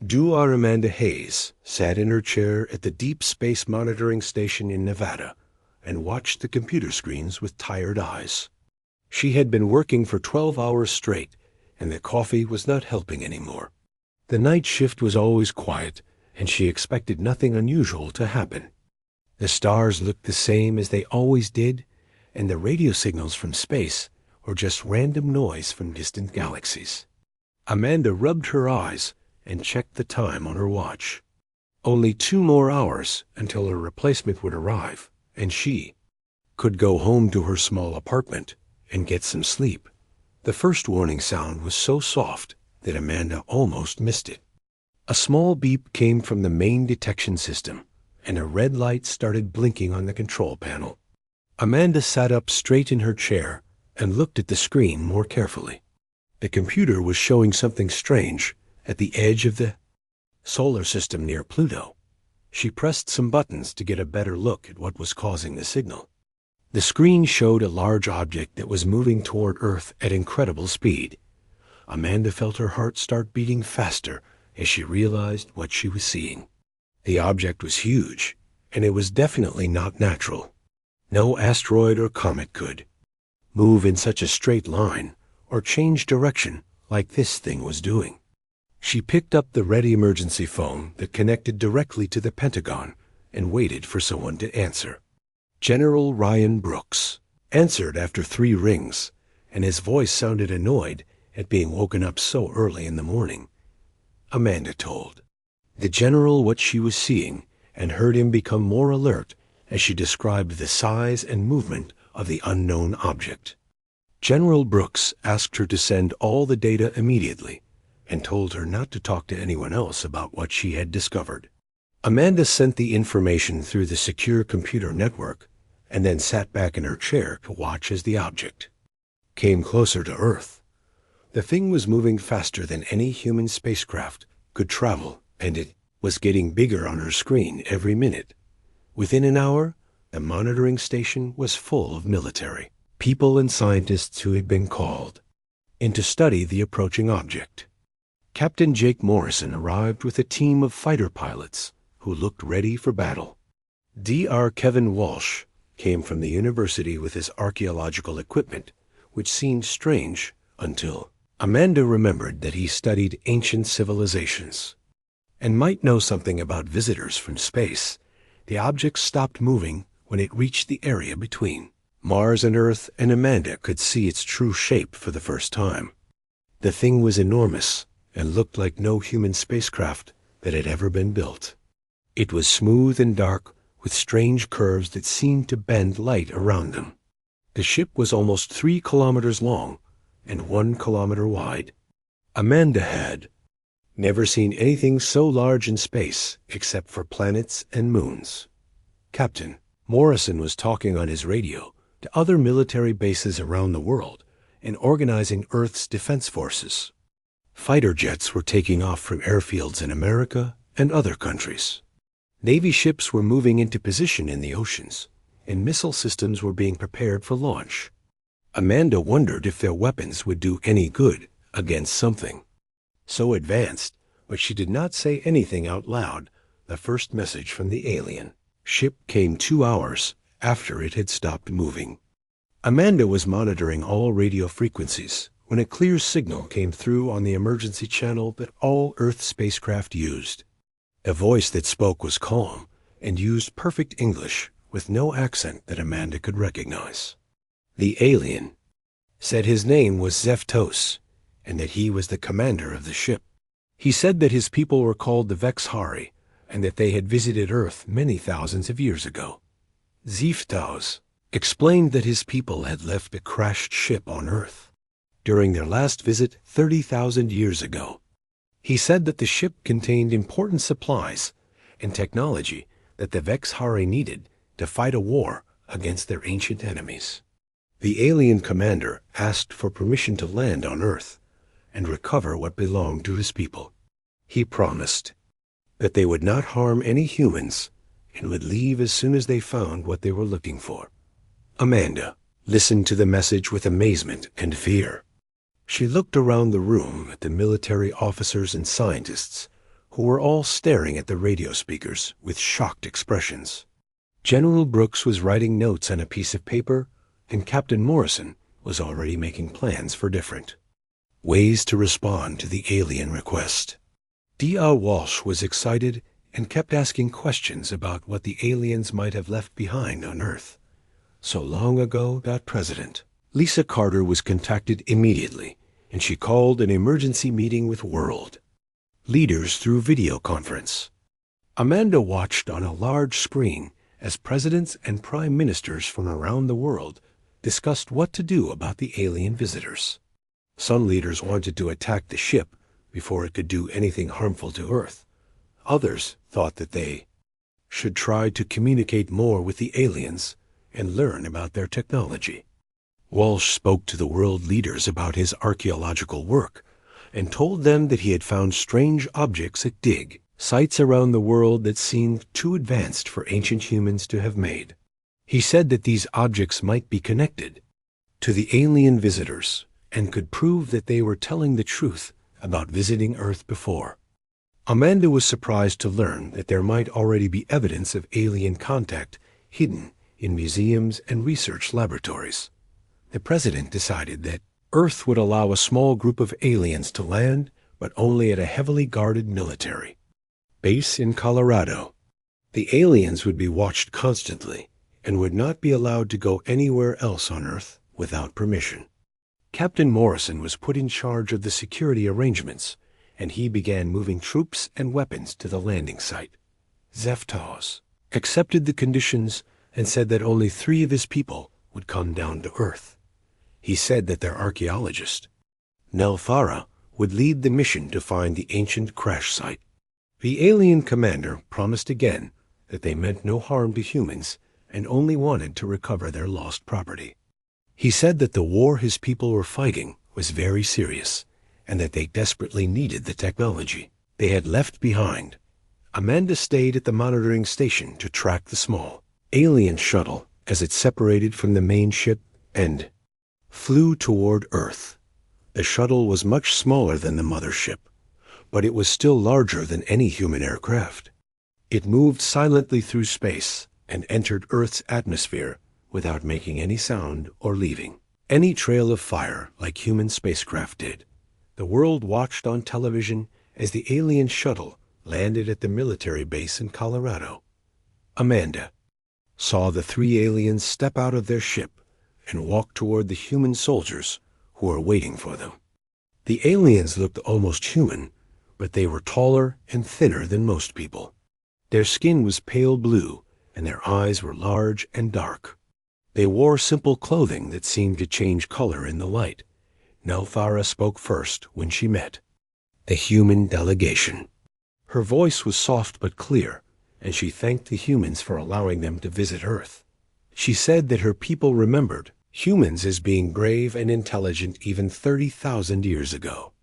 Duar Amanda Hayes sat in her chair at the Deep Space Monitoring Station in Nevada and watched the computer screens with tired eyes. She had been working for 12 hours straight, and the coffee was not helping anymore. The night shift was always quiet, and she expected nothing unusual to happen. The stars looked the same as they always did, and the radio signals from space were just random noise from distant galaxies. Amanda rubbed her eyes and checked the time on her watch. Only 2 more hours until her replacement would arrive, and she could go home to her small apartment and get some sleep. The first warning sound was so soft that Amanda almost missed it. A small beep came from the main detection system, and a red light started blinking on the control panel. Amanda sat up straight in her chair and looked at the screen more carefully. The computer was showing something strange at the edge of the solar system near Pluto. She pressed some buttons to get a better look at what was causing the signal. The screen showed a large object that was moving toward Earth at incredible speed. Amanda felt her heart start beating faster as she realized what she was seeing. The object was huge, and it was definitely not natural. No asteroid or comet could move in such a straight line or change direction like this thing was doing. She picked up the red emergency phone that connected directly to the Pentagon and waited for someone to answer. General Ryan Brooks answered after 3 rings, and his voice sounded annoyed at being woken up so early in the morning. Amanda told the general what she was seeing and heard him become more alert as she described the size and movement of the unknown object. General Brooks asked her to send all the data immediately and told her not to talk to anyone else about what she had discovered. Amanda sent the information through the secure computer network and then sat back in her chair to watch as the object came closer to Earth. The thing was moving faster than any human spacecraft could travel, and it was getting bigger on her screen every minute. Within an hour, the monitoring station was full of military people and scientists who had been called in to study the approaching object. Captain Jake Morrison arrived with a team of fighter pilots who looked ready for battle. Dr. Kevin Walsh came from the university with his archaeological equipment, which seemed strange until Amanda remembered that he studied ancient civilizations and might know something about visitors from space. The object stopped moving when it reached the area between Mars and Earth, and Amanda could see its true shape for the first time. The thing was enormous and looked like no human spacecraft that had ever been built. It was smooth and dark, with strange curves that seemed to bend light around them. The ship was almost 3 kilometers long and 1 kilometer wide. Amanda had never seen anything so large in space except for planets and moons. Captain Morrison was talking on his radio to other military bases around the world and organizing Earth's defense forces. Fighter jets were taking off from airfields in America and other countries. Navy ships were moving into position in the oceans, and missile systems were being prepared for launch. Amanda wondered if their weapons would do any good against something so advanced, but she did not say anything out loud. The first message from the alien ship came 2 hours after it had stopped moving. Amanda was monitoring all radio frequencies when a clear signal came through on the emergency channel that all Earth spacecraft used. A voice that spoke was calm and used perfect English with no accent that Amanda could recognize. The alien said his name was Zeftos and that he was the commander of the ship. He said that his people were called the Vexhari and that they had visited Earth many thousands of years ago. Zeftos explained that his people had left a crashed ship on Earth during their last visit 30,000 years ago. He said that the ship contained important supplies and technology that the Vexhari needed to fight a war against their ancient enemies. The alien commander asked for permission to land on Earth and recover what belonged to his people. He promised that they would not harm any humans and would leave as soon as they found what they were looking for. Amanda listened to the message with amazement and fear. She looked around the room at the military officers and scientists who were all staring at the radio speakers with shocked expressions. General Brooks was writing notes on a piece of paper, and Captain Morrison was already making plans for different ways to respond to the alien request. D.R. Walsh was excited and kept asking questions about what the aliens might have left behind on Earth. So long ago, that President. Lisa Carter was contacted immediately, and she called an emergency meeting with world leaders through video conference. Amanda watched on a large screen as presidents and prime ministers from around the world discussed what to do about the alien visitors. Some leaders wanted to attack the ship before it could do anything harmful to Earth. Others thought that they should try to communicate more with the aliens and learn about their technology. Walsh spoke to the world leaders about his archaeological work and told them that he had found strange objects at Dig, sites around the world that seemed too advanced for ancient humans to have made. He said that these objects might be connected to the alien visitors and could prove that they were telling the truth about visiting Earth before. Amanda was surprised to learn that there might already be evidence of alien contact hidden in museums and research laboratories. The president decided that Earth would allow a small group of aliens to land, but only at a heavily guarded military base in Colorado. The aliens would be watched constantly and would not be allowed to go anywhere else on Earth without permission. Captain Morrison was put in charge of the security arrangements, and he began moving troops and weapons to the landing site. Zeftos accepted the conditions and said that only 3 of his people would come down to Earth. He said that their archaeologist, Nelthara, would lead the mission to find the ancient crash site. The alien commander promised again that they meant no harm to humans and only wanted to recover their lost property. He said that the war his people were fighting was very serious and that they desperately needed the technology they had left behind. Amanda stayed at the monitoring station to track the small alien shuttle as it separated from the main ship and flew toward Earth. The shuttle was much smaller than the mothership, but it was still larger than any human aircraft. It moved silently through space and entered Earth's atmosphere without making any sound or leaving any trail of fire like human spacecraft did. The world watched on television as the alien shuttle landed at the military base in Colorado. Amanda saw the 3 aliens step out of their ship and walk toward the human soldiers who were waiting for them. The aliens looked almost human, but they were taller and thinner than most people. Their skin was pale blue, and their eyes were large and dark. They wore simple clothing that seemed to change color in the light. Nelthara spoke first when she met the human delegation. Her voice was soft but clear, and she thanked the humans for allowing them to visit Earth. She said that her people remembered humans as being brave and intelligent even 30,000 years ago.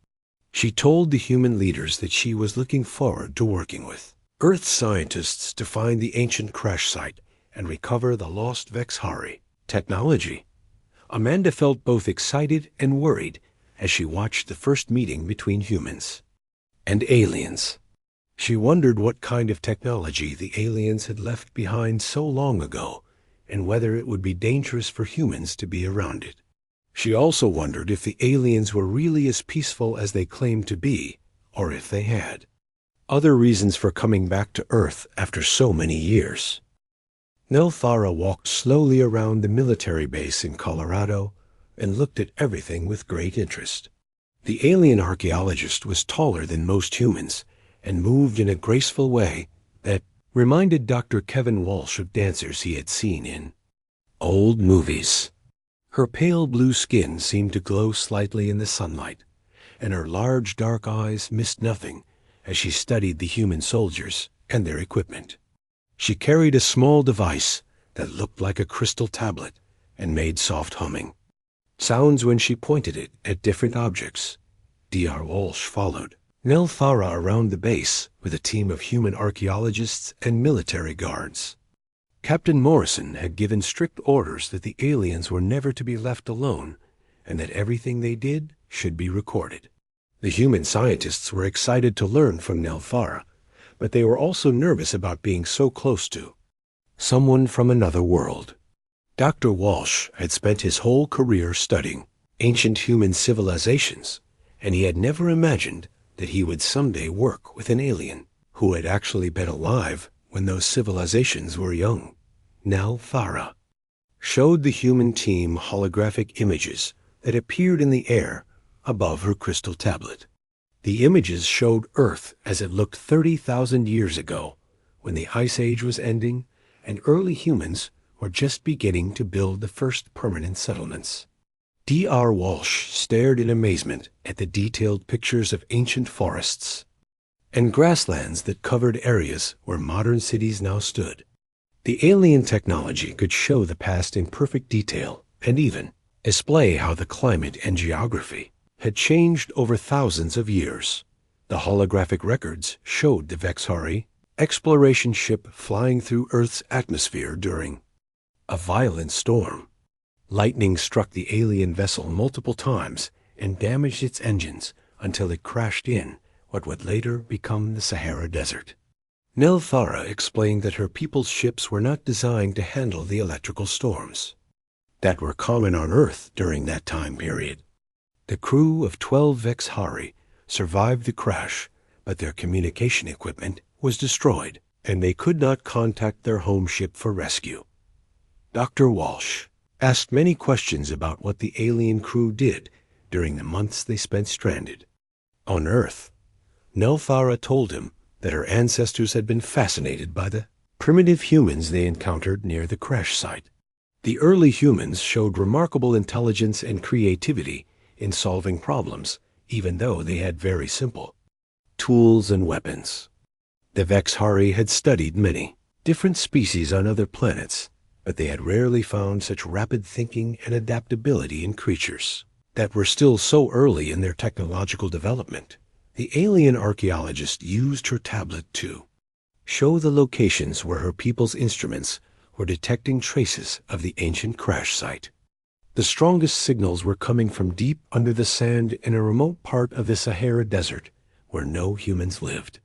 She told the human leaders that she was looking forward to working with Earth scientists to find the ancient crash site and recover the lost Vexhari technology. Amanda felt both excited and worried as she watched the first meeting between humans and aliens. She wondered what kind of technology the aliens had left behind so long ago and whether it would be dangerous for humans to be around it. She also wondered if the aliens were really as peaceful as they claimed to be, or if they had other reasons for coming back to Earth after so many years. Nelthara walked slowly around the military base in Colorado and looked at everything with great interest. The alien archaeologist was taller than most humans and moved in a graceful way that reminded Dr. Kevin Walsh of dancers he had seen in old movies. Her pale blue skin seemed to glow slightly in the sunlight, and her large dark eyes missed nothing as she studied the human soldiers and their equipment. She carried a small device that looked like a crystal tablet and made soft humming sounds when she pointed it at different objects. D.R. Walsh followed Nelthara around the base with a team of human archaeologists and military guards. Captain Morrison had given strict orders that the aliens were never to be left alone and that everything they did should be recorded. The human scientists were excited to learn from Nelthara, but they were also nervous about being so close to someone from another world. Dr. Walsh had spent his whole career studying ancient human civilizations, and he had never imagined that he would someday work with an alien who had actually been alive when those civilizations were young. Nelthara showed the human team holographic images that appeared in the air above her crystal tablet. The images showed Earth as it looked 30,000 years ago, when the Ice Age was ending and early humans were just beginning to build the first permanent settlements. Dr. Walsh stared in amazement at the detailed pictures of ancient forests and grasslands that covered areas where modern cities now stood. The alien technology could show the past in perfect detail and even display how the climate and geography had changed over thousands of years. The holographic records showed the Vexhari exploration ship flying through Earth's atmosphere during a violent storm. Lightning struck the alien vessel multiple times and damaged its engines until it crashed in what would later become the Sahara Desert. Nelthara explained that her people's ships were not designed to handle the electrical storms that were common on Earth during that time period. The crew of 12 Vexhari survived the crash, but their communication equipment was destroyed, and they could not contact their home ship for rescue. Dr. Walsh asked many questions about what the alien crew did during the months they spent stranded on Earth. Nelthara told him that her ancestors had been fascinated by the primitive humans they encountered near the crash site. The early humans showed remarkable intelligence and creativity in solving problems, even though they had very simple tools and weapons. The Vexhari had studied many different species on other planets, but they had rarely found such rapid thinking and adaptability in creatures that were still so early in their technological development. The alien archaeologist used her tablet to show the locations where her people's instruments were detecting traces of the ancient crash site. The strongest signals were coming from deep under the sand in a remote part of the Sahara Desert where no humans lived.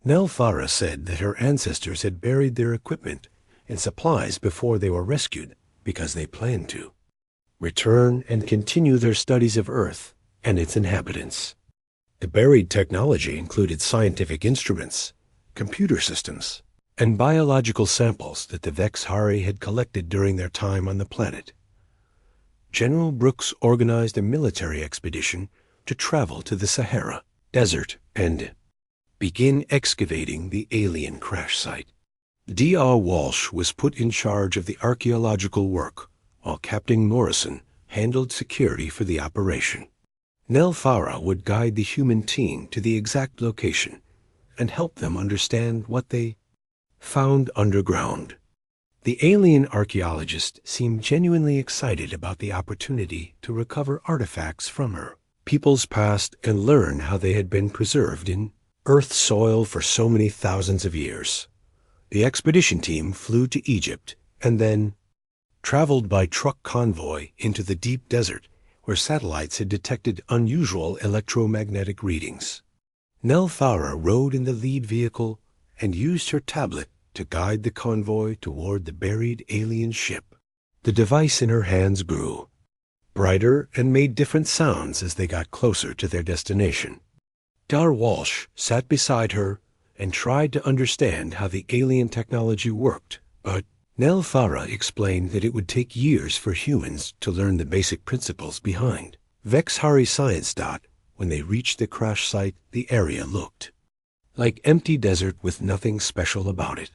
Nelthara said that her ancestors had buried their equipment and supplies before they were rescued because they planned to return and continue their studies of Earth and its inhabitants. The buried technology included scientific instruments, computer systems, and biological samples that the Vexhari had collected during their time on the planet. General Brooks organized a military expedition to travel to the Sahara Desert and begin excavating the alien crash site. Dr. Walsh was put in charge of the archaeological work, while Captain Morrison handled security for the operation. Nelthara would guide the human team to the exact location and help them understand what they found underground. The alien archaeologist seemed genuinely excited about the opportunity to recover artifacts from her people's past and learn how they had been preserved in Earth's soil for so many thousands of years. The expedition team flew to Egypt and then traveled by truck convoy into the deep desert where satellites had detected unusual electromagnetic readings. Nelthara rode in the lead vehicle and used her tablet to guide the convoy toward the buried alien ship. The device in her hands grew brighter and made different sounds as they got closer to their destination. Dr. Walsh sat beside her and tried to understand how the alien technology worked, but Nelthara explained that it would take years for humans to learn the basic principles behind Vexhari science. When they reached the crash site, the area looked like empty desert with nothing special about it.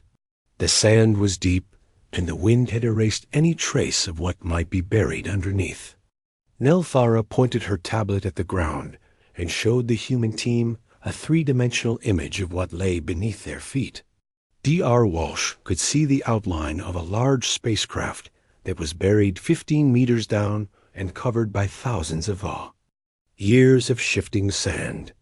The sand was deep, and the wind had erased any trace of what might be buried underneath. Nelthara pointed her tablet at the ground and showed the human team a three-dimensional image of what lay beneath their feet. Dr. Walsh could see the outline of a large spacecraft that was buried 15 meters down and covered by thousands of years of shifting sand.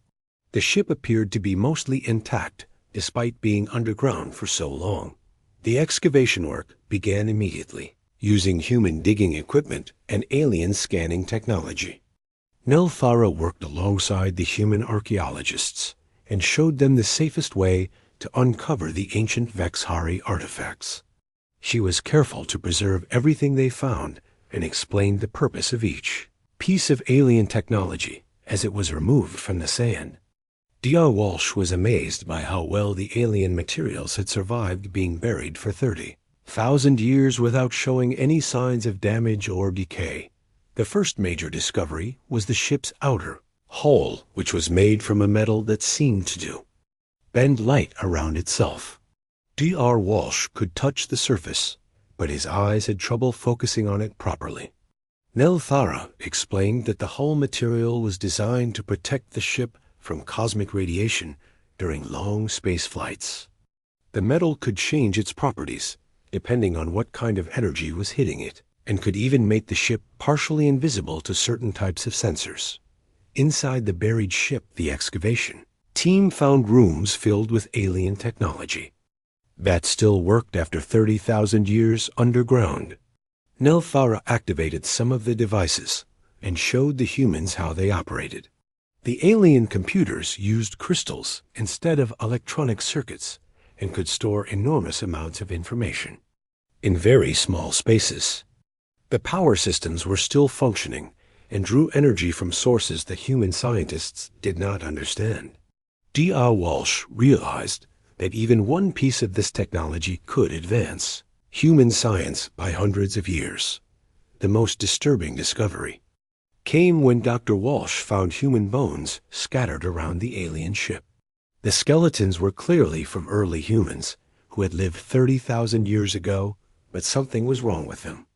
The ship appeared to be mostly intact despite being underground for so long. The excavation work began immediately, using human digging equipment and alien scanning technology. Nelthara worked alongside the human archaeologists and showed them the safest way to uncover the ancient Vexhari artifacts. She was careful to preserve everything they found and explained the purpose of each piece of alien technology as it was removed from the sand. Dr. Walsh was amazed by how well the alien materials had survived being buried for 30,000 years without showing any signs of damage or decay. The first major discovery was the ship's outer hull, which was made from a metal that seemed to bend light around itself. Dr. Walsh could touch the surface, but his eyes had trouble focusing on it properly. Nelthara explained that the hull material was designed to protect the ship from cosmic radiation during long space flights. The metal could change its properties depending on what kind of energy was hitting it, and could even make the ship partially invisible to certain types of sensors. Inside the buried ship, the excavation team found rooms filled with alien technology that still worked after 30,000 years underground. Nelthara activated some of the devices and showed the humans how they operated. The alien computers used crystals instead of electronic circuits and could store enormous amounts of information in very small spaces. The power systems were still functioning and drew energy from sources that human scientists did not understand. Dr. Walsh realized that even one piece of this technology could advance human science by hundreds of years. The most disturbing discovery came when Dr. Walsh found human bones scattered around the alien ship. The skeletons were clearly from early humans who had lived 30,000 years ago, but something was wrong with them.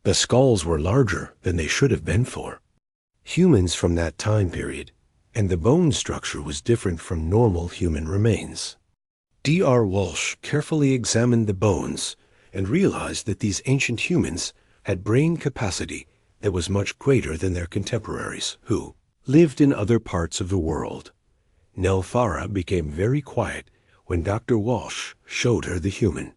The skulls were larger than they should have been for humans from that time period, and the bone structure was different from normal human remains. Dr. Walsh carefully examined the bones and realized that these ancient humans had brain capacity that was much greater than their contemporaries, who lived in other parts of the world. Nelthara became very quiet when Dr. Walsh showed her the human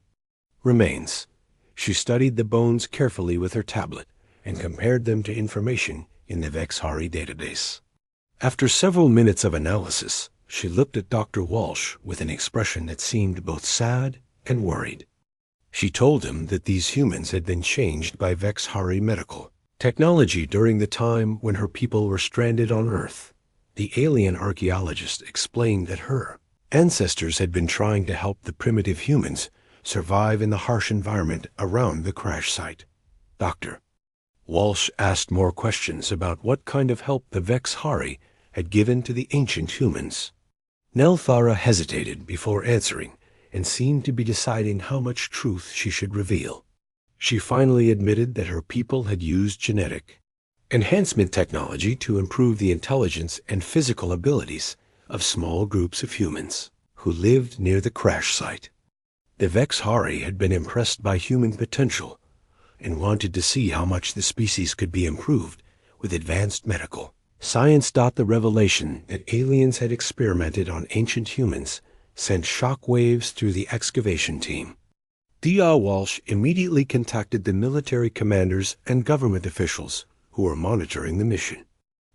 remains. She studied the bones carefully with her tablet and compared them to information in the Vexhari database. After several minutes of analysis, she looked at Dr. Walsh with an expression that seemed both sad and worried. She told him that these humans had been changed by Vexhari medical technology during the time when her people were stranded on Earth. The alien archaeologist explained that her ancestors had been trying to help the primitive humans survive in the harsh environment around the crash site. Dr. Walsh asked more questions about what kind of help the Vexhari had given to the ancient humans. Nelthara hesitated before answering and seemed to be deciding how much truth she should reveal. She finally admitted that her people had used genetic enhancement technology to improve the intelligence and physical abilities of small groups of humans who lived near the crash site. The Vexhari had been impressed by human potential and wanted to see how much the species could be improved with advanced medical science. The revelation that aliens had experimented on ancient humans sent shock waves through the excavation team. Dr. Walsh immediately contacted the military commanders and government officials who were monitoring the mission.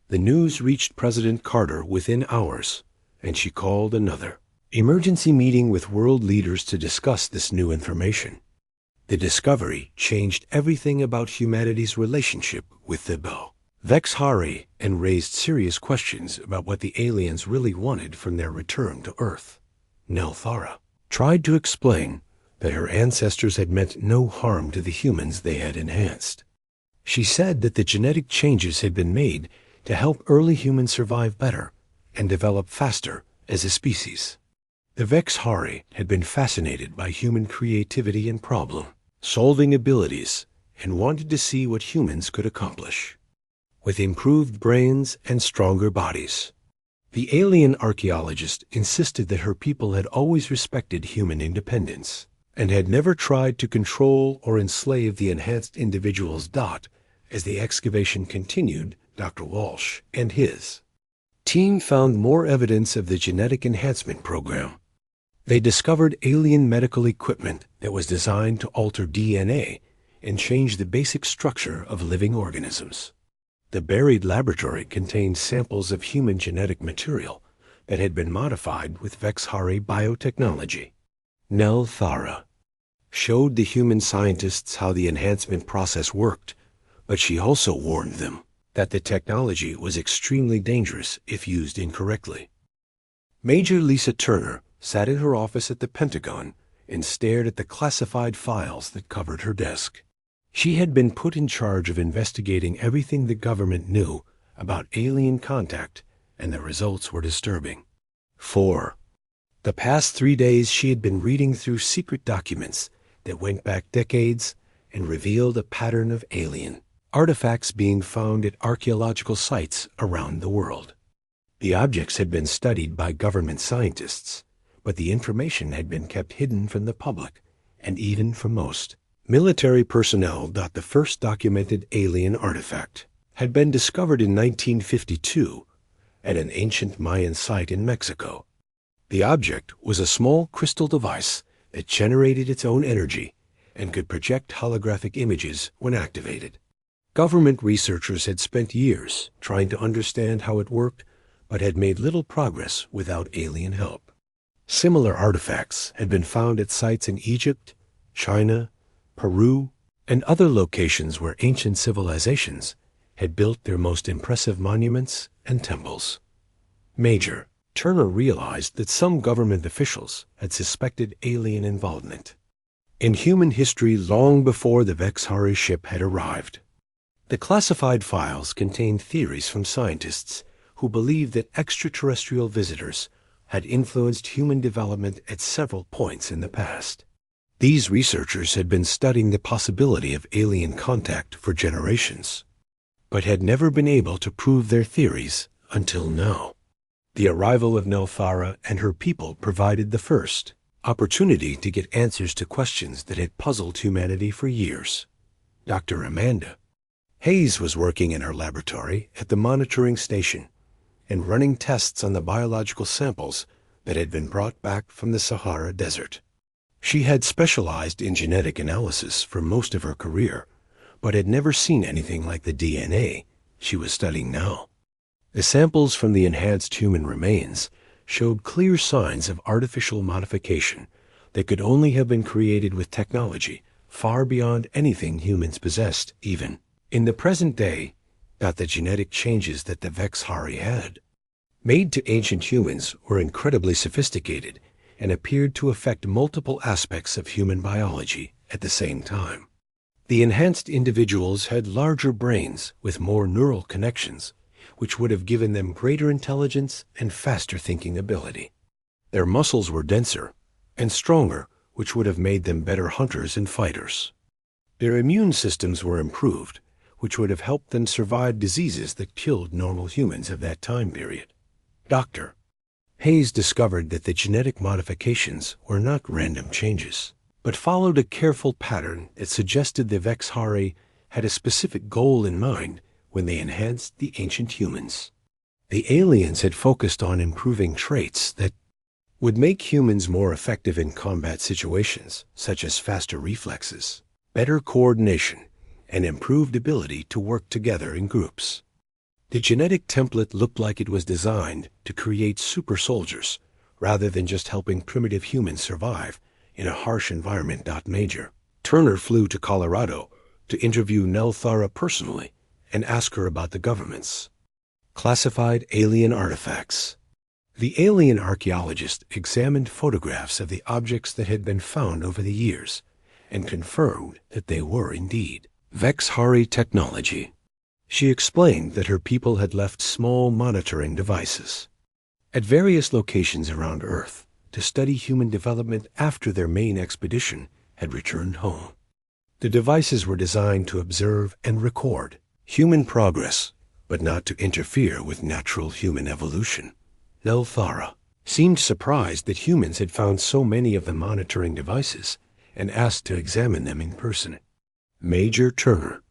The news reached President Carter within hours, and she called another emergency meeting with world leaders to discuss this new information. The discovery changed everything about humanity's relationship with the Vexhari and raised serious questions about what the aliens really wanted from their return to Earth. Nelthara tried to explain that her ancestors had meant no harm to the humans they had enhanced. She said that the genetic changes had been made to help early humans survive better and develop faster as a species. The Vexhari had been fascinated by human creativity and problem-solving abilities and wanted to see what humans could accomplish with improved brains and stronger bodies. The alien archaeologist insisted that her people had always respected human independence and had never tried to control or enslave the enhanced individuals. As the excavation continued, Dr. Walsh and his team found more evidence of the genetic enhancement program. They discovered alien medical equipment that was designed to alter DNA and change the basic structure of living organisms. The buried laboratory contained samples of human genetic material that had been modified with Vexhari biotechnology. Nell Thara showed the human scientists how the enhancement process worked, but she also warned them that the technology was extremely dangerous if used incorrectly. Major Lisa Turner sat in her office at the Pentagon and stared at the classified files that covered her desk. She had been put in charge of investigating everything the government knew about alien contact, and the results were disturbing. For the past 3 days, she had been reading through secret documents that went back decades and revealed a pattern of alien artifacts being found at archaeological sites around the world. The objects had been studied by government scientists, but the information had been kept hidden from the public and even from most military personnel. The first documented alien artifact had been discovered in 1952 at an ancient Mayan site in Mexico. The object was a small crystal device that generated its own energy and could project holographic images when activated. Government researchers had spent years trying to understand how it worked, but had made little progress without alien help. Similar artifacts had been found at sites in Egypt, China, Peru, and other locations where ancient civilizations had built their most impressive monuments and temples. Major Turner realized that some government officials had suspected alien involvement in human history long before the Vexhari ship had arrived. The classified files contained theories from scientists who believed that extraterrestrial visitors had influenced human development at several points in the past. These researchers had been studying the possibility of alien contact for generations, but had never been able to prove their theories until now. The arrival of Nell Thara and her people provided the first opportunity to get answers to questions that had puzzled humanity for years. Dr. Amanda Hayes was working in her laboratory at the monitoring station and running tests on the biological samples that had been brought back from the Sahara Desert. She had specialized in genetic analysis for most of her career, but had never seen anything like the DNA she was studying now. The samples from the enhanced human remains showed clear signs of artificial modification that could only have been created with technology far beyond anything humans possessed, even in the present day. The genetic changes that the Vexhari had made to ancient humans were incredibly sophisticated and appeared to affect multiple aspects of human biology at the same time. The enhanced individuals had larger brains with more neural connections, which would have given them greater intelligence and faster thinking ability. Their muscles were denser and stronger, which would have made them better hunters and fighters. Their immune systems were improved, which would have helped them survive diseases that killed normal humans of that time period. Dr. Hayes discovered that the genetic modifications were not random changes, but followed a careful pattern that suggested the Vexhari had a specific goal in mind when they enhanced the ancient humans. The aliens had focused on improving traits that would make humans more effective in combat situations, such as faster reflexes, better coordination, and improved ability to work together in groups. The genetic template looked like it was designed to create super soldiers rather than just helping primitive humans survive in a harsh environment. Major Turner flew to Colorado to interview Nell Thara personally and ask her about the government's classified alien artifacts. The alien archaeologist examined photographs of the objects that had been found over the years and confirmed that they were indeed Vexhari technology. She explained that her people had left small monitoring devices at various locations around Earth to study human development after their main expedition had returned home. The devices were designed to observe and record human progress, but not to interfere with natural human evolution. Nell Thara seemed surprised that humans had found so many of the monitoring devices and asked to examine them in person. Major Turner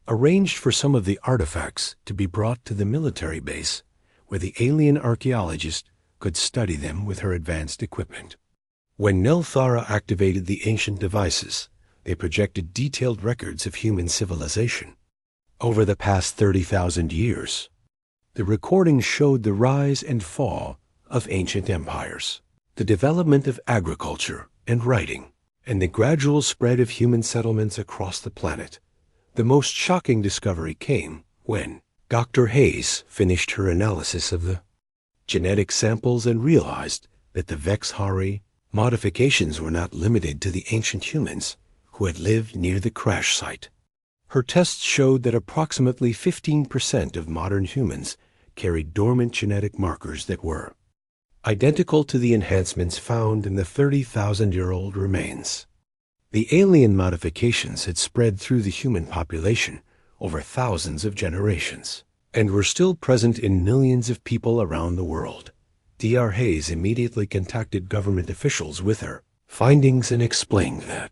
arranged for some of the artifacts to be brought to the military base where the alien archaeologist could study them with her advanced equipment. When Nell Thara activated the ancient devices, they projected detailed records of human civilization. over the past 30,000 years. The recordings showed the rise and fall of ancient empires, the development of agriculture and writing, and the gradual spread of human settlements across the planet. The most shocking discovery came when Dr. Hayes finished her analysis of the genetic samples and realized that the Vexhari modifications were not limited to the ancient humans who had lived near the crash site. Her tests showed that approximately 15% of modern humans carried dormant genetic markers that were identical to the enhancements found in the 30,000-year-old remains. The alien modifications had spread through the human population over thousands of generations and were still present in millions of people around the world. Dr. Hayes immediately contacted government officials with her findings and explained that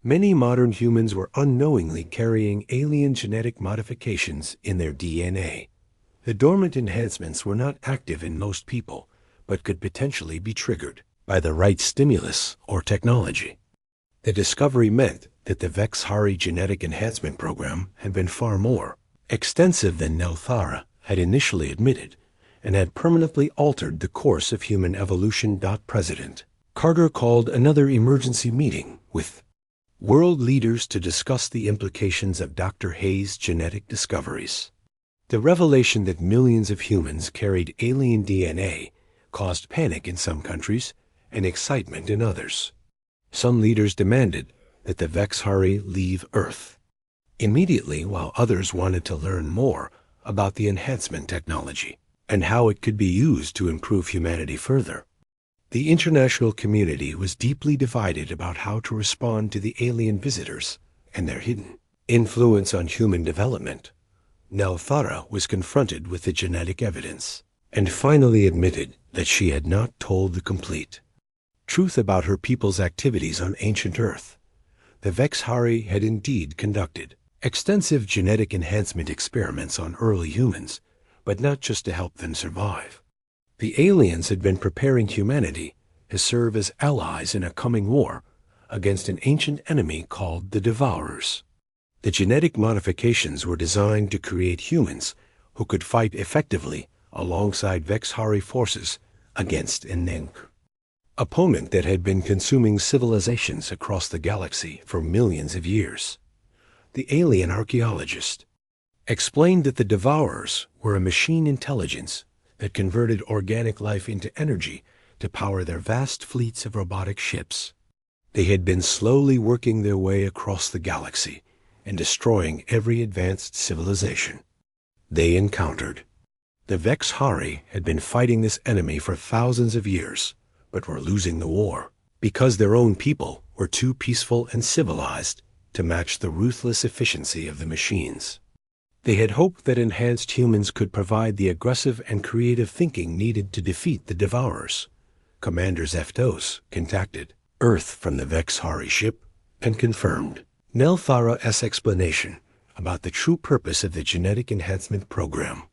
many modern humans were unknowingly carrying alien genetic modifications in their DNA. The dormant enhancements were not active in most people, but could potentially be triggered by the right stimulus or technology. The discovery meant that the Vexhari genetic enhancement program had been far more extensive than Nelthara had initially admitted, and had permanently altered the course of human evolution. President Carter called another emergency meeting with world leaders to discuss the implications of Dr. Hayes' genetic discoveries. The revelation that millions of humans carried alien DNA caused panic in some countries and excitement in others. Some leaders demanded that the Vexhari leave Earth immediately, while others wanted to learn more about the enhancement technology and how it could be used to improve humanity further. The international community was deeply divided about how to respond to the alien visitors and their hidden influence on human development. Nelthara was confronted with the genetic evidence and finally admitted that she had not told the complete truth about her people's activities on ancient Earth. The Vexhari had indeed conducted extensive genetic enhancement experiments on early humans, but not just to help them survive. The aliens had been preparing humanity to serve as allies in a coming war against an ancient enemy called the Devourers. The genetic modifications were designed to create humans who could fight effectively alongside Vexhari forces against an opponent that had been consuming civilizations across the galaxy for millions of years. The alien archaeologist explained that the Devourers were a machine intelligence that converted organic life into energy to power their vast fleets of robotic ships. They had been slowly working their way across the galaxy and destroying every advanced civilization they encountered. The Vexhari had been fighting this enemy for thousands of years, but were losing the war because their own people were too peaceful and civilized to match the ruthless efficiency of the machines. They had hoped that enhanced humans could provide the aggressive and creative thinking needed to defeat the Devourers. Commander Zeftos contacted Earth from the Vexhari ship and confirmed Nelthara's explanation about the true purpose of the genetic enhancement program.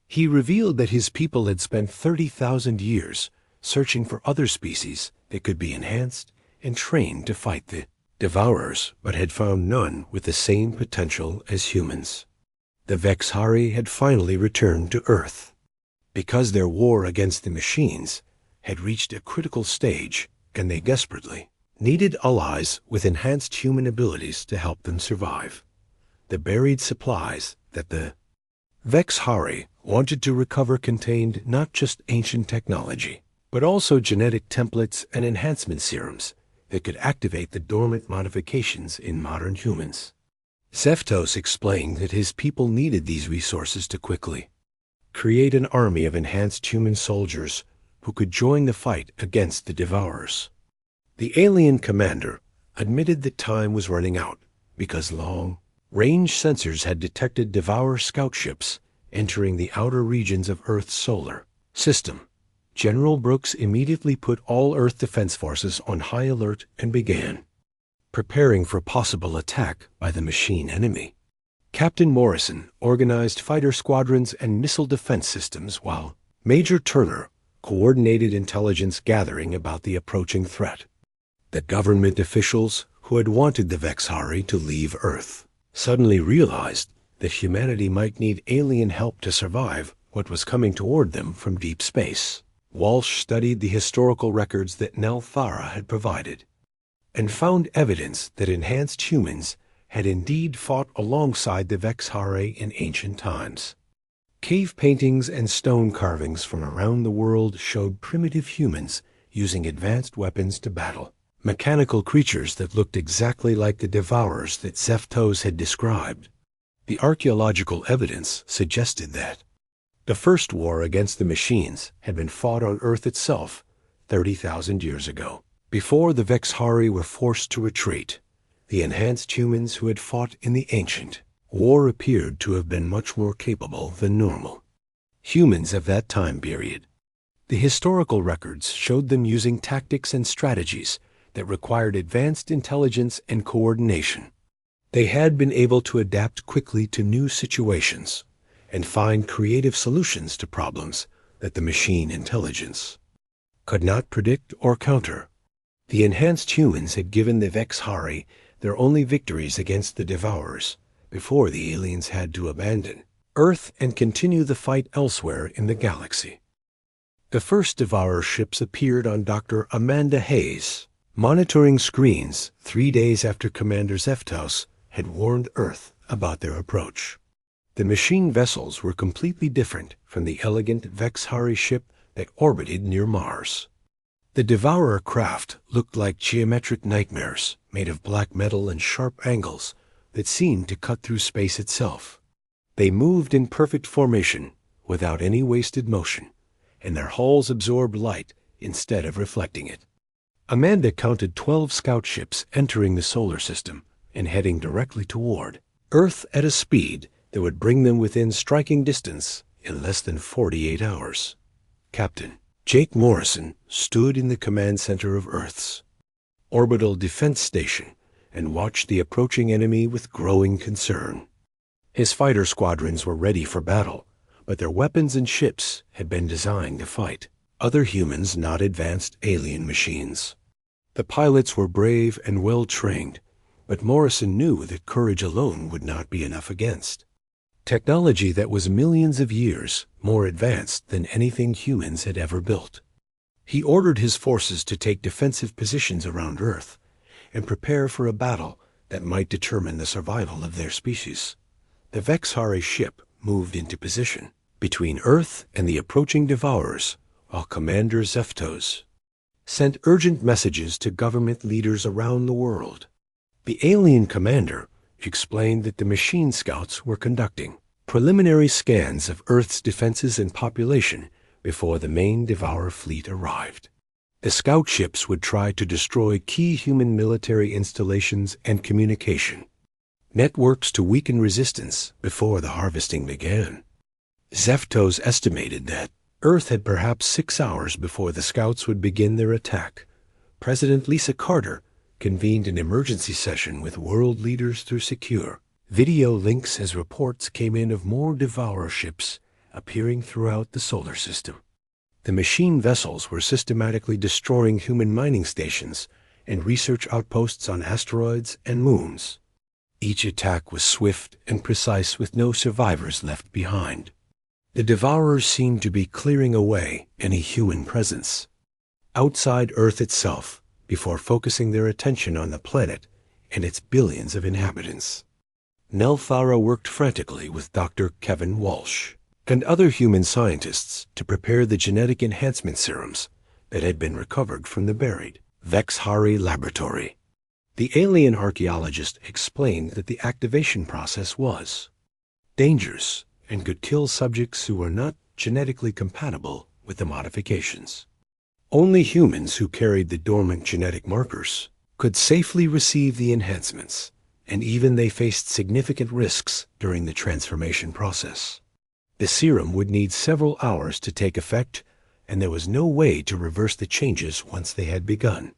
He revealed that his people had spent 30,000 years searching for other species that could be enhanced and trained to fight the Devourers, but had found none with the same potential as humans. The Vexhari had finally returned to Earth because their war against the machines had reached a critical stage, and they desperately needed allies with enhanced human abilities to help them survive. The buried supplies that the Vexhari wanted to recover contained not just ancient technology, but also genetic templates and enhancement serums that could activate the dormant modifications in modern humans. Zeftos explained that his people needed these resources to quickly create an army of enhanced human soldiers who could join the fight against the Devourers. The alien commander admitted that time was running out because long-range sensors had detected Devourer scout ships entering the outer regions of Earth's solar system. General Brooks immediately put all Earth Defense Forces on high alert and began preparing for possible attack by the machine enemy. Captain Morrison organized fighter squadrons and missile defense systems, while Major Turner coordinated intelligence gathering about the approaching threat. The government officials who had wanted the Vexhari to leave Earth suddenly realized that humanity might need alien help to survive what was coming toward them from deep space. Walsh studied the historical records that Nell Thara had provided and found evidence that enhanced humans had indeed fought alongside the Vexhari in ancient times. Cave paintings and stone carvings from around the world showed primitive humans using advanced weapons to battle, mechanical creatures that looked exactly like the devourers that Zeftos had described. The archaeological evidence suggested that the first war against the machines had been fought on Earth itself 30,000 years ago. Before the Vexhari were forced to retreat, the enhanced humans who had fought in the ancient war appeared to have been much more capable than normal humans of that time period. The historical records showed them using tactics and strategies that required advanced intelligence and coordination. They had been able to adapt quickly to new situations and find creative solutions to problems that the machine intelligence could not predict or counter. The enhanced humans had given the Vexhari their only victories against the Devourers before the aliens had to abandon Earth and continue the fight elsewhere in the galaxy. The first Devourer ships appeared on Dr. Amanda Hayes' monitoring screens 3 days after Commander Zeftos had warned Earth about their approach. The machine vessels were completely different from the elegant Vexhari ship that orbited near Mars. The Devourer craft looked like geometric nightmares made of black metal and sharp angles that seemed to cut through space itself. They moved in perfect formation without any wasted motion, and their hulls absorbed light instead of reflecting it. Amanda counted 12 scout ships entering the solar system and heading directly toward Earth at a speed that would bring them within striking distance in less than 48 hours. Captain Jake Morrison stood in the command center of Earth's orbital defense station and watched the approaching enemy with growing concern. His fighter squadrons were ready for battle, but their weapons and ships had been designed to fight other humans, not advanced alien machines. The pilots were brave and well trained, but Morrison knew that courage alone would not be enough against technology that was millions of years more advanced than anything humans had ever built. He ordered his forces to take defensive positions around Earth and prepare for a battle that might determine the survival of their species. The Vexhari ship moved into position between Earth and the approaching Devourers, while Commander Zeftos sent urgent messages to government leaders around the world. The alien commander explained that the machine scouts were conducting preliminary scans of Earth's defenses and population before the main Devourer fleet arrived. The scout ships would try to destroy key human military installations and communication networks to weaken resistance before the harvesting began. Zeftos estimated that Earth had perhaps 6 hours before the scouts would begin their attack. President Lisa Carter convened an emergency session with world leaders through secure video links as reports came in of more Devourer ships appearing throughout the solar system. The machine vessels were systematically destroying human mining stations and research outposts on asteroids and moons. Each attack was swift and precise, with no survivors left behind. The Devourers seemed to be clearing away any human presence outside Earth itself before focusing their attention on the planet and its billions of inhabitants. Nell Thara worked frantically with Dr. Kevin Walsh and other human scientists to prepare the genetic enhancement serums that had been recovered from the buried Vexhari laboratory. The alien archaeologist explained that the activation process was dangerous and could kill subjects who were not genetically compatible with the modifications. Only humans who carried the dormant genetic markers could safely receive the enhancements, and even they faced significant risks during the transformation process. The serum would need several hours to take effect, and there was no way to reverse the changes once they had begun.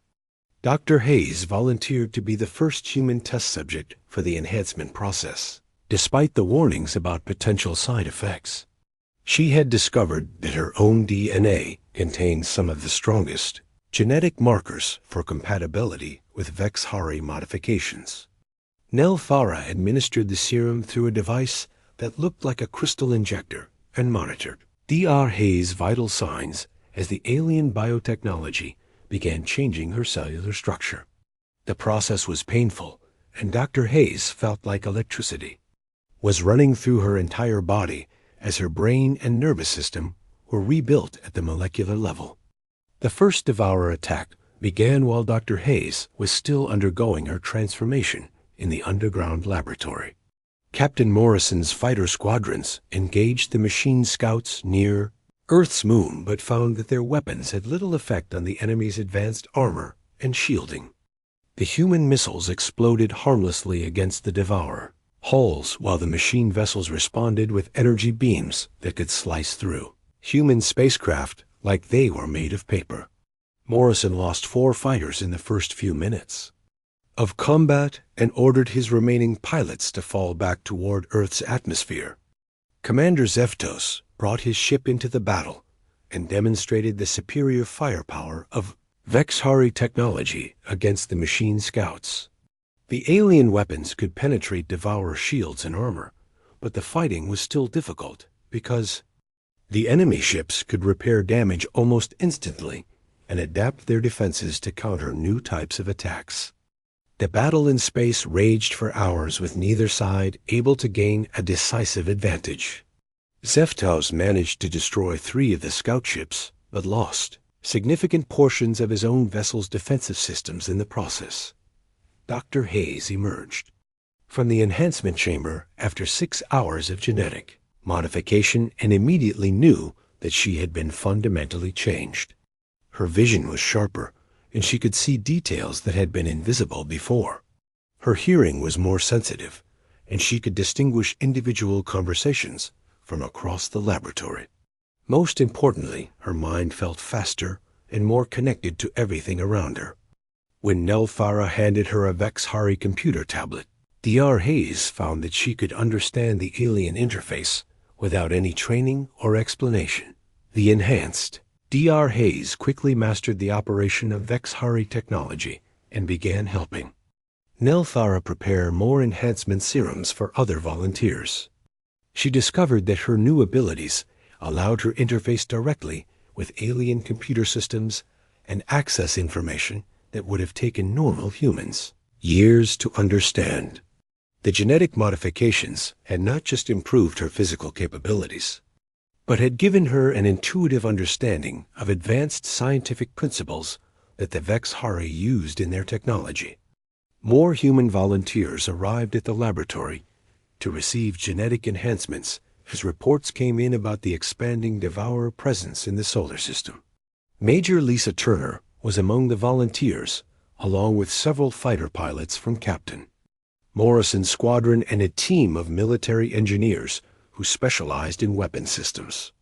Dr. Hayes volunteered to be the first human test subject for the enhancement process, despite the warnings about potential side effects. She had discovered that her own DNA contained some of the strongest genetic markers for compatibility with Vexhari modifications. Nell Thara administered the serum through a device that looked like a crystal injector and monitored Dr. Hayes' vital signs as the alien biotechnology began changing her cellular structure. The process was painful, and Dr. Hayes felt like electricity was running through her entire body as her brain and nervous system were rebuilt at the molecular level. The first Devourer attack began while Dr. Hayes was still undergoing her transformation in the underground laboratory. Captain Morrison's fighter squadrons engaged the machine scouts near Earth's moon, but found that their weapons had little effect on the enemy's advanced armor and shielding. The human missiles exploded harmlessly against the Devourer hulls, while the machine vessels responded with energy beams that could slice through human spacecraft like they were made of paper. Morrison lost 4 fighters in the first few minutes of combat and ordered his remaining pilots to fall back toward Earth's atmosphere. Commander Zeftos brought his ship into the battle and demonstrated the superior firepower of Vexhari technology against the machine scouts. The alien weapons could penetrate Devourer shields and armor, but the fighting was still difficult because the enemy ships could repair damage almost instantly and adapt their defenses to counter new types of attacks. The battle in space raged for hours with neither side able to gain a decisive advantage. Zeftos managed to destroy 3 of the scout ships, but lost significant portions of his own vessel's defensive systems in the process. Dr. Hayes emerged from the enhancement chamber after 6 hours of genetic modification and immediately knew that she had been fundamentally changed. Her vision was sharper, and she could see details that had been invisible before. Her hearing was more sensitive, and she could distinguish individual conversations from across the laboratory. Most importantly, her mind felt faster and more connected to everything around her. When Nelthara handed her a Vexhari computer tablet, Dr. Hayes found that she could understand the alien interface without any training or explanation. The enhanced Dr. Hayes quickly mastered the operation of Vexhari technology and began helping Nelthara prepare more enhancement serums for other volunteers. She discovered that her new abilities allowed her interface directly with alien computer systems and access information that would have taken normal humans years to understand. The genetic modifications had not just improved her physical capabilities, but had given her an intuitive understanding of advanced scientific principles that the Vexhari used in their technology. More human volunteers arrived at the laboratory to receive genetic enhancements as reports came in about the expanding Devourer presence in the solar system. Major Lisa Turner was among the volunteers, along with several fighter pilots from Captain Morrison's squadron and a team of military engineers who specialized in weapon systems.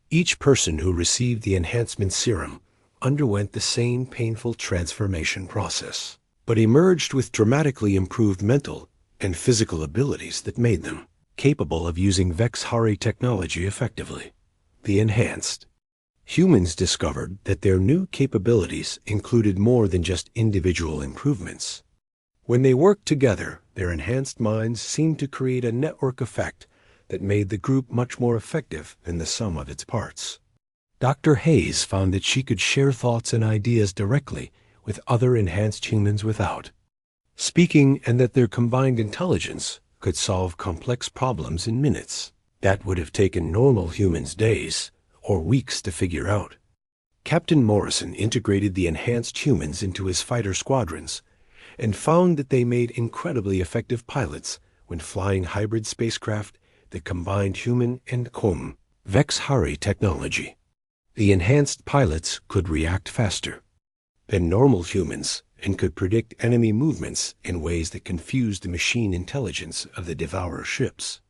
Each person who received the enhancement serum underwent the same painful transformation process, but emerged with dramatically improved mental and physical abilities that made them capable of using Vexhari technology effectively. The enhanced humans discovered that their new capabilities included more than just individual improvements. When they worked together, their enhanced minds seemed to create a network effect that made the group much more effective than the sum of its parts. Dr. Hayes found that she could share thoughts and ideas directly with other enhanced humans without speaking, and that their combined intelligence could solve complex problems in minutes that would have taken normal humans days or weeks to figure out. Captain Morrison integrated the enhanced humans into his fighter squadrons and found that they made incredibly effective pilots when flying hybrid spacecraft that combined human and Vexhari technology. The enhanced pilots could react faster than normal humans and could predict enemy movements in ways that confused the machine intelligence of the Devourer ships.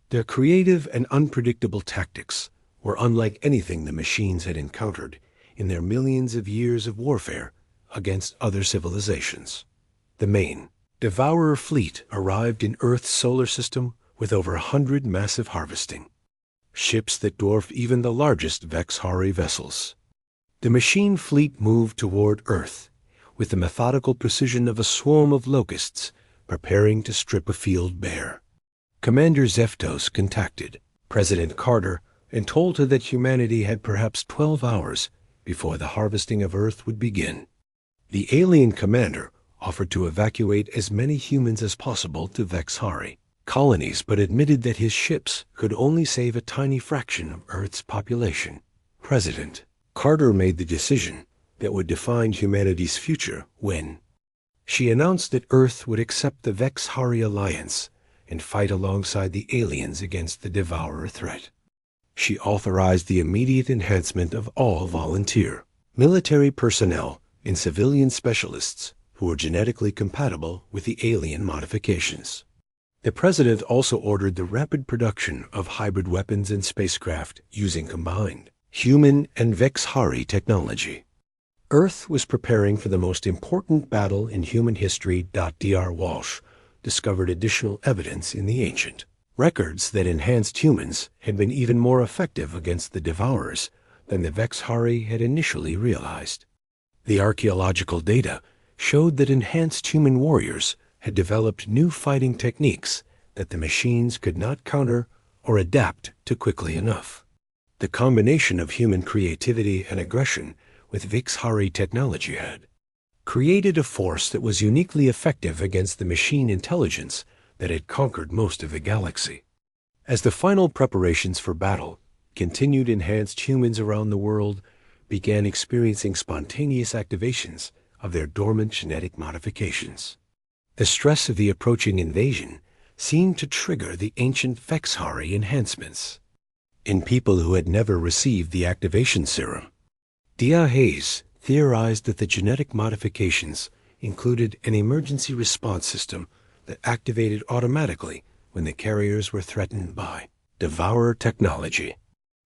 Their creative and unpredictable tactics were unlike anything the machines had encountered in their millions of years of warfare against other civilizations. The main Devourer fleet arrived in Earth's solar system with over 100 massive harvesting ships that dwarf even the largest Vexhari vessels. The machine fleet moved toward Earth with the methodical precision of a swarm of locusts preparing to strip a field bare. Commander Zeftos contacted President Carter and told her that humanity had perhaps 12 hours before the harvesting of Earth would begin. The alien commander offered to evacuate as many humans as possible to Vexhari colonies, but admitted that his ships could only save a tiny fraction of Earth's population. President Carter made the decision that would define humanity's future when she announced that Earth would accept the Vexhari alliance and fight alongside the aliens against the Devourer threat. She authorized the immediate enhancement of all volunteer military personnel and civilian specialists who were genetically compatible with the alien modifications. The president also ordered the rapid production of hybrid weapons and spacecraft using combined human and Vexhari technology. Earth was preparing for the most important battle in human history. Dr. Walsh discovered additional evidence in the ancient records that enhanced humans had been even more effective against the Devourers than the Vexhari had initially realized. The archaeological data showed that enhanced human warriors had developed new fighting techniques that the machines could not counter or adapt to quickly enough. The combination of human creativity and aggression with Vexhari technology had created a force that was uniquely effective against the machine intelligence that had conquered most of the galaxy. As the final preparations for battle continued, enhanced humans around the world began experiencing spontaneous activations of their dormant genetic modifications. The stress of the approaching invasion seemed to trigger the ancient Vexhari enhancements in people who had never received the activation serum. D.A. Hayes theorized that the genetic modifications included an emergency response system that activated automatically when the carriers were threatened by Devourer technology.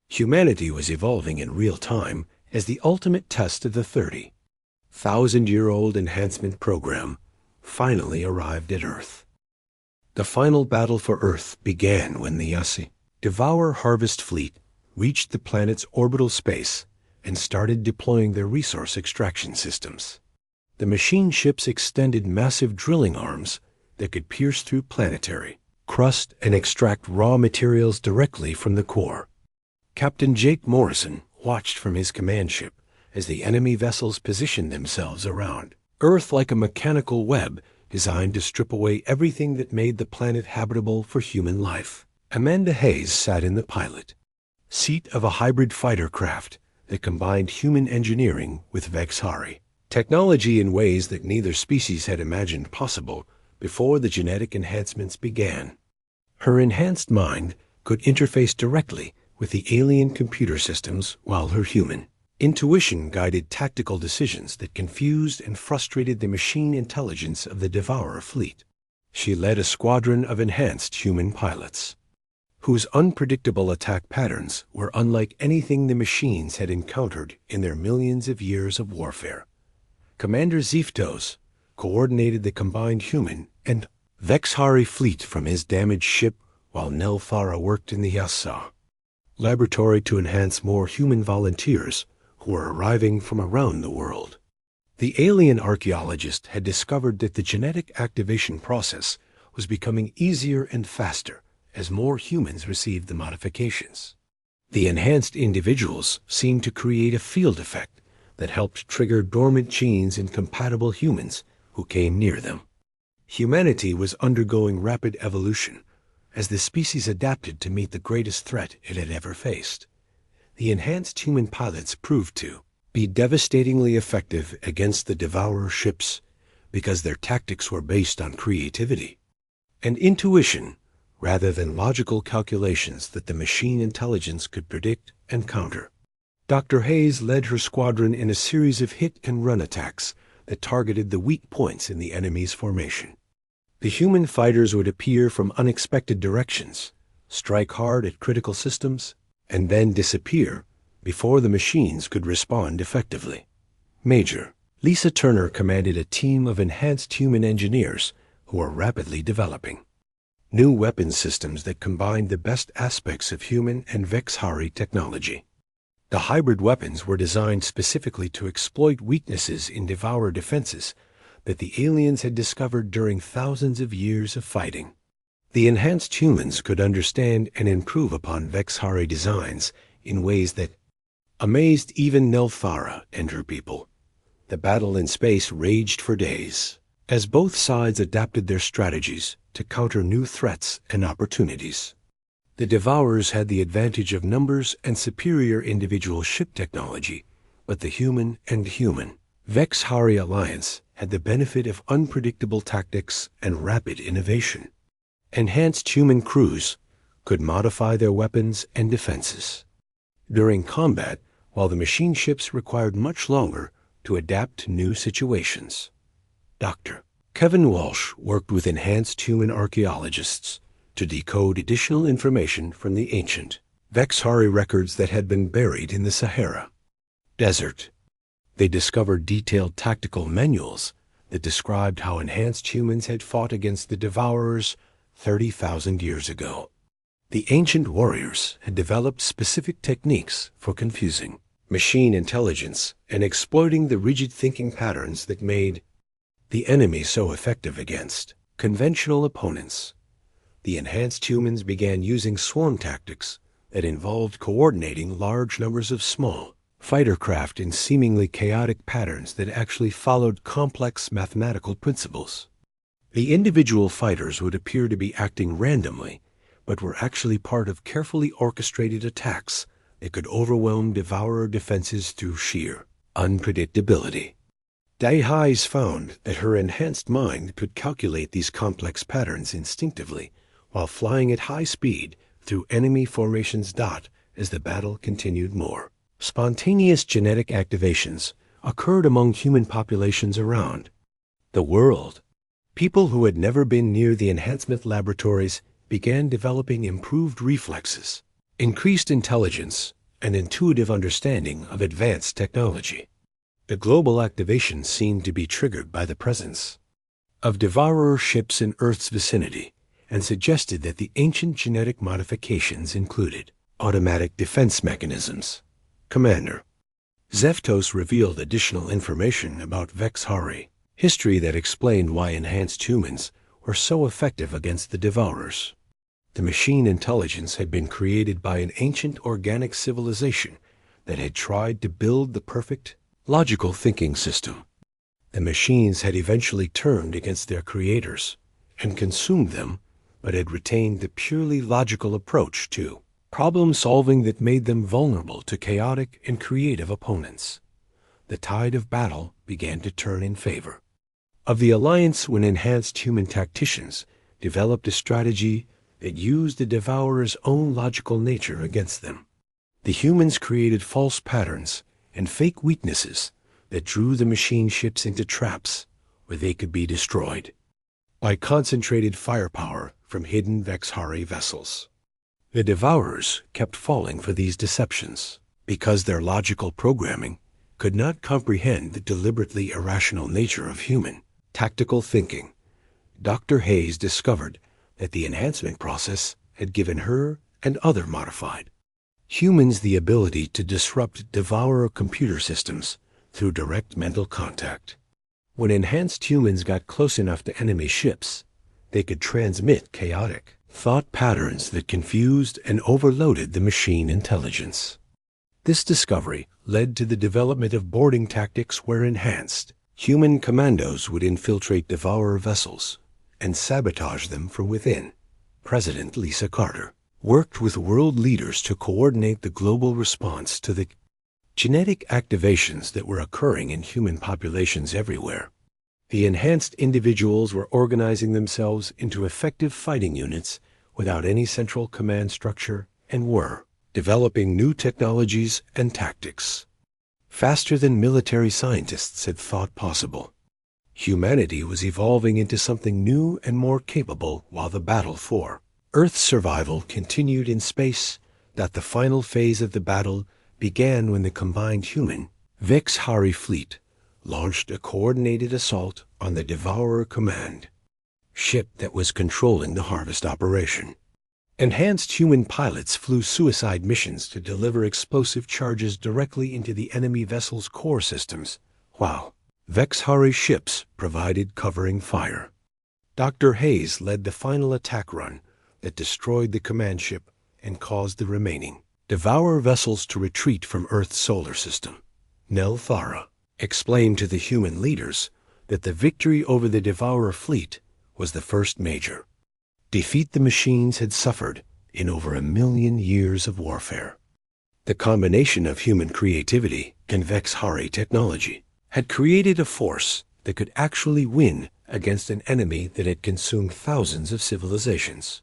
Humanity was evolving in real time as the ultimate test of the 30,000-year-old enhancement program finally arrived at Earth. The final battle for Earth began when the Yassi Devourer harvest fleet reached the planet's orbital space and started deploying their resource extraction systems. The machine ships extended massive drilling arms that could pierce through planetary crust and extract raw materials directly from the core. Captain Jake Morrison watched from his command ship as the enemy vessels positioned themselves around Earth like a mechanical web designed to strip away everything that made the planet habitable for human life. Amanda Hayes sat in the pilot seat of a hybrid fighter craft that combined human engineering with Vexhari technology in ways that neither species had imagined possible before the genetic enhancements began. Her enhanced mind could interface directly with the alien computer systems, while her human intuition guided tactical decisions that confused and frustrated the machine intelligence of the Devourer fleet. She led a squadron of enhanced human pilots, whose unpredictable attack patterns were unlike anything the machines had encountered in their millions of years of warfare. Commander Zeftos coordinated the combined human and Vexhari fleet from his damaged ship, while Nelthara worked in the Yassa laboratory to enhance more human volunteers who were arriving from around the world. The alien archaeologist had discovered that the genetic activation process was becoming easier and faster as more humans received the modifications. The enhanced individuals seemed to create a field effect that helped trigger dormant genes in compatible humans who came near them. Humanity was undergoing rapid evolution as the species adapted to meet the greatest threat it had ever faced. The enhanced human pilots proved to be devastatingly effective against the Devourer ships because their tactics were based on creativity and intuition rather than logical calculations that the machine intelligence could predict and counter. Dr. Hayes led her squadron in a series of hit-and-run attacks that targeted the weak points in the enemy's formation. The human fighters would appear from unexpected directions, strike hard at critical systems, and then disappear before the machines could respond effectively. Major Lisa Turner commanded a team of enhanced human engineers who were rapidly developing new weapon systems that combined the best aspects of human and Vexhari technology. The hybrid weapons were designed specifically to exploit weaknesses in Devourer defenses that the aliens had discovered during thousands of years of fighting. The enhanced humans could understand and improve upon Vexhari designs in ways that amazed even Nelthara and her people. The battle in space raged for days, as both sides adapted their strategies to counter new threats and opportunities. The Devourers had the advantage of numbers and superior individual ship technology, but the human Vexhari alliance had the benefit of unpredictable tactics and rapid innovation. Enhanced human crews could modify their weapons and defenses. During combat, while the machine ships required much longer to adapt to new situations. Dr. Kevin Walsh worked with enhanced human archaeologists to decode additional information from the ancient Vexhari records that had been buried in the Sahara Desert. They discovered detailed tactical manuals that described how enhanced humans had fought against the Devourers 30,000 years ago. The ancient warriors had developed specific techniques for confusing machine intelligence and exploiting the rigid thinking patterns that made the enemy so effective against conventional opponents. The enhanced humans began using swarm tactics that involved coordinating large numbers of small fighter craft in seemingly chaotic patterns that actually followed complex mathematical principles. The individual fighters would appear to be acting randomly, but were actually part of carefully orchestrated attacks that could overwhelm Devourer defenses through sheer unpredictability. Daihai's found that her enhanced mind could calculate these complex patterns instinctively while flying at high speed through enemy formations. As the battle continued, more spontaneous genetic activations occurred among human populations around the world. People who had never been near the enhancement laboratories began developing improved reflexes, increased intelligence, and intuitive understanding of advanced technology. The global activation seemed to be triggered by the presence of Devourer ships in Earth's vicinity, and suggested that the ancient genetic modifications included automatic defense mechanisms. Commander Zeftos revealed additional information about Vexhari history that explained why enhanced humans were so effective against the Devourers. The machine intelligence had been created by an ancient organic civilization that had tried to build the perfect logical thinking system. The machines had eventually turned against their creators and consumed them, but had retained the purely logical approach to problem-solving that made them vulnerable to chaotic and creative opponents. The tide of battle began to turn in favor of the Alliance when enhanced human tacticians developed a strategy that used the Devourer's own logical nature against them. The humans created false patterns and fake weaknesses that drew the machine ships into traps where they could be destroyed by concentrated firepower from hidden Vexhari vessels. The Devourers kept falling for these deceptions because their logical programming could not comprehend the deliberately irrational nature of human tactical thinking. Dr. Hayes discovered that the enhancement process had given her and other modified humans the ability to disrupt Devourer computer systems through direct mental contact. When enhanced humans got close enough to enemy ships, they could transmit chaotic thought patterns that confused and overloaded the machine intelligence. This discovery led to the development of boarding tactics where enhanced human commandos would infiltrate Devourer vessels and sabotage them from within. President Lisa Carter worked with world leaders to coordinate the global response to the genetic activations that were occurring in human populations everywhere. The enhanced individuals were organizing themselves into effective fighting units without any central command structure and were developing new technologies and tactics faster than military scientists had thought possible. Humanity was evolving into something new and more capable while the battle for Earth's survival continued in space. That the final phase of the battle began when the combined human Vexhari fleet launched a coordinated assault on the Devourer command ship that was controlling the harvest operation. Enhanced human pilots flew suicide missions to deliver explosive charges directly into the enemy vessel's core systems, while Vexhari ships provided covering fire. Dr. Hayes led the final attack run that destroyed the command ship and caused the remaining Devourer vessels to retreat from Earth's solar system. Nelthara explained to the human leaders that the victory over the Devourer fleet was the first major defeat the machines had suffered in over 1,000,000 years of warfare. The combination of human creativity and Vexhari technology had created a force that could actually win against an enemy that had consumed thousands of civilizations.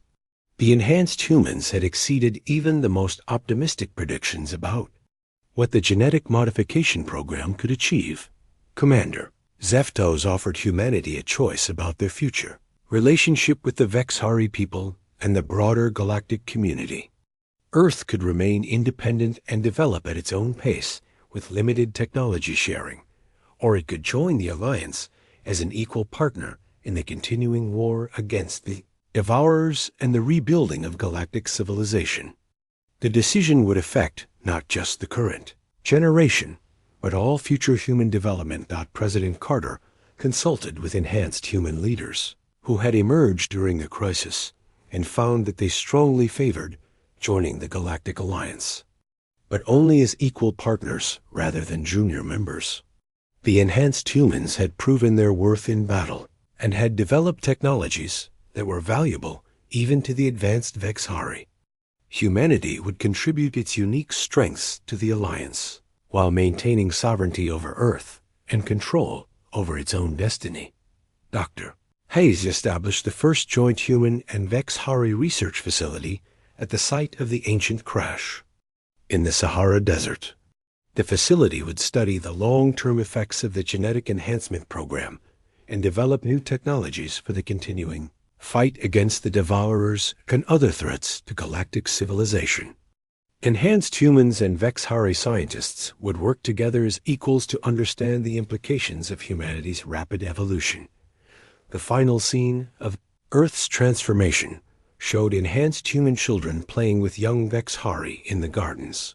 The enhanced humans had exceeded even the most optimistic predictions about what the genetic modification program could achieve. Commander Zeftos offered humanity a choice about their future, relationship with the Vexhari people, and the broader galactic community. Earth could remain independent and develop at its own pace with limited technology sharing, or it could join the Alliance as an equal partner in the continuing war against the Devourers and the rebuilding of galactic civilization. The decision would affect not just the current generation, but all future human development. President Carter consulted with enhanced human leaders who had emerged during the crisis and found that they strongly favored joining the Galactic Alliance, but only as equal partners rather than junior members. The enhanced humans had proven their worth in battle and had developed technologies that were valuable even to the advanced Vexhari. Humanity would contribute its unique strengths to the Alliance while maintaining sovereignty over Earth and control over its own destiny. Dr. Hayes established the first joint human and Vexhari research facility at the site of the ancient crash in the Sahara Desert. The facility would study the long-term effects of the genetic enhancement program and develop new technologies for the continuing fight against the Devourers and other threats to galactic civilization. Enhanced humans and Vexhari scientists would work together as equals to understand the implications of humanity's rapid evolution. The final scene of Earth's transformation showed enhanced human children playing with young Vexhari in the gardens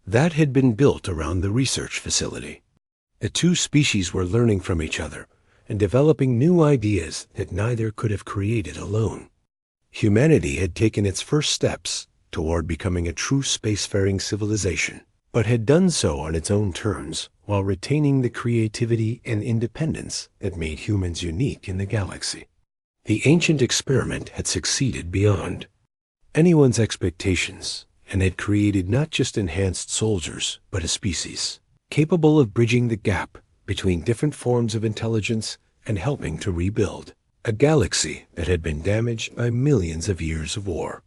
that had been built around the research facility. The two species were learning from each other and developing new ideas that neither could have created alone. Humanity had taken its first steps toward becoming a true spacefaring civilization, but had done so on its own terms while retaining the creativity and independence that made humans unique in the galaxy. The ancient experiment had succeeded beyond anyone's expectations and had created not just enhanced soldiers, but a species capable of bridging the gap between different forms of intelligence and helping to rebuild a galaxy that had been damaged by millions of years of war.